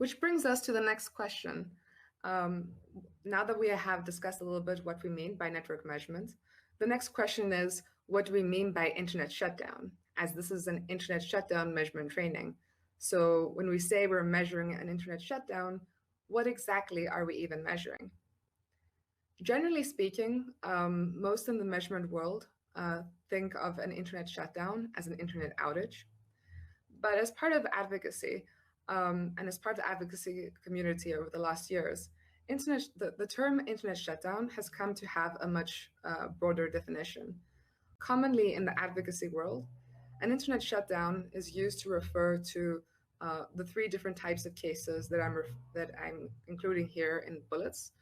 Which brings us to the next question. Now that we have discussed a little bit what we mean by network measurement, the next question is, what do we mean by internet shutdown? As this is an internet shutdown measurement training. So when we say we're measuring an internet shutdown, what exactly are we even measuring? Generally speaking, most in the measurement world think of an internet shutdown as an internet outage. But as part of advocacy, and as part of the advocacy community over the last years, the term internet shutdown has come to have a much broader definition. Commonly in the advocacy world, an internet shutdown is used to refer to the three different types of cases that I'm including here in bullets,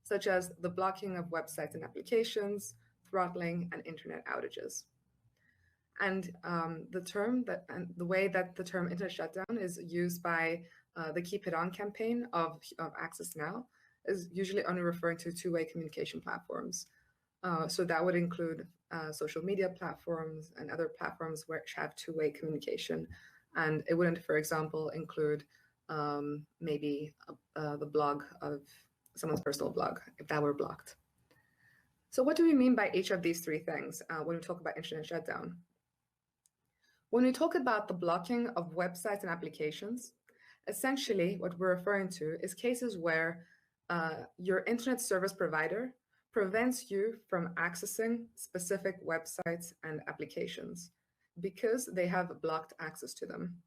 such as the blocking of websites and applications, throttling, and internet outages. And the way that the term internet shutdown is used by the Keep It On campaign of Access Now is usually only referring to two-way communication platforms. So that would include social media platforms and other platforms which have two-way communication. And it wouldn't, for example, include maybe the blog of someone's personal blog, if that were blocked. So what do we mean by each of these three things when we talk about internet shutdown? When we talk about the blocking of websites and applications, essentially what we're referring to is cases where your internet service provider prevents you from accessing specific websites and applications because they have blocked access to them.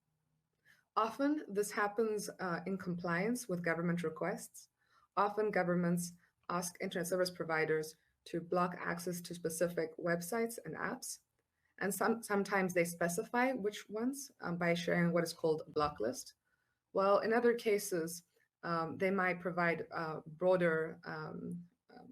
Often this happens in compliance with government requests. Often governments ask internet service providers to block access to specific websites and apps. And sometimes they specify which ones by sharing what is called a block list. While in other cases, they might provide broader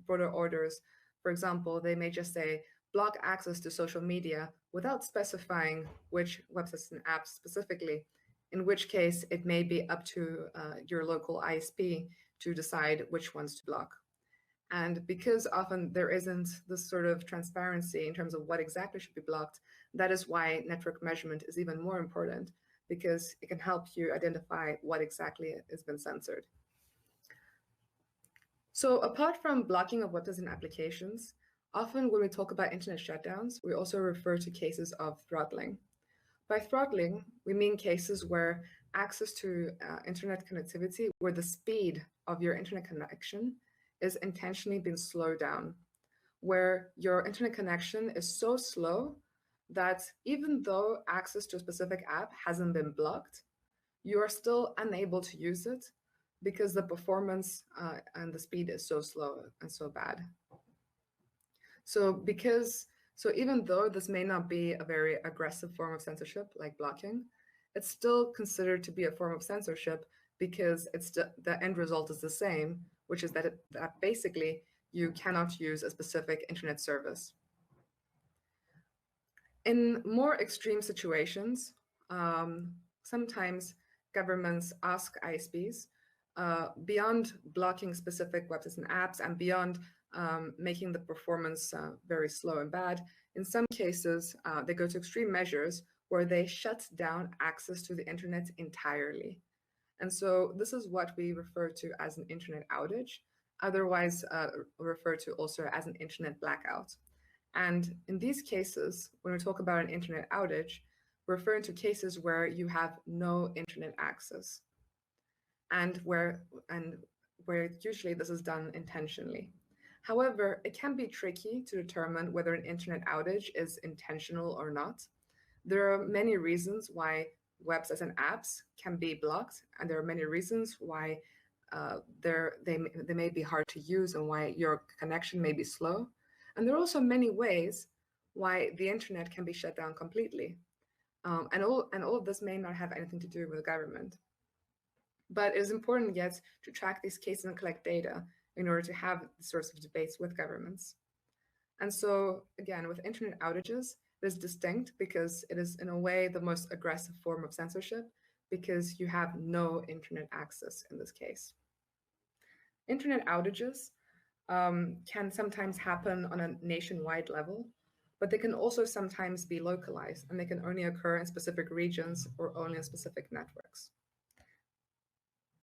orders. For example, they may just say, block access to social media without specifying which websites and apps specifically, in which case it may be up to your local ISP to decide which ones to block. And because often there isn't this sort of transparency in terms of what exactly should be blocked, that is why network measurement is even more important, because it can help you identify what exactly has been censored. So apart from blocking of websites and applications, often when we talk about internet shutdowns, we also refer to cases of throttling. By throttling, we mean cases where access to internet connectivity, where the speed of your internet connection is intentionally being slowed down, where your internet connection is so slow that even though access to a specific app hasn't been blocked, you are still unable to use it because the performance and the speed is so slow and so bad. So even though this may not be a very aggressive form of censorship like blocking, it's still considered to be a form of censorship because the end result is the same, which is that basically you cannot use a specific internet service. In more extreme situations, sometimes governments ask ISPs, beyond blocking specific websites and apps and beyond making the performance very slow and bad, in some cases, they go to extreme measures where they shut down access to the internet entirely. And so this is what we refer to as an internet outage, otherwise referred to also as an internet blackout. And in these cases, when we talk about an internet outage, we're referring to cases where you have no internet access and where usually this is done intentionally. However, it can be tricky to determine whether an internet outage is intentional or not. There are many reasons why websites and apps can be blocked, and there are many reasons why they may be hard to use and why your connection may be slow. And there are also many ways why the internet can be shut down completely. And all of this may not have anything to do with the government. But it is important yet to track these cases and collect data in order to have these sorts of debates with governments. And so again, with internet outages, it is distinct because it is in a way the most aggressive form of censorship because you have no internet access in this case. Internet outages can sometimes happen on a nationwide level, but they can also sometimes be localized and they can only occur in specific regions or only in specific networks.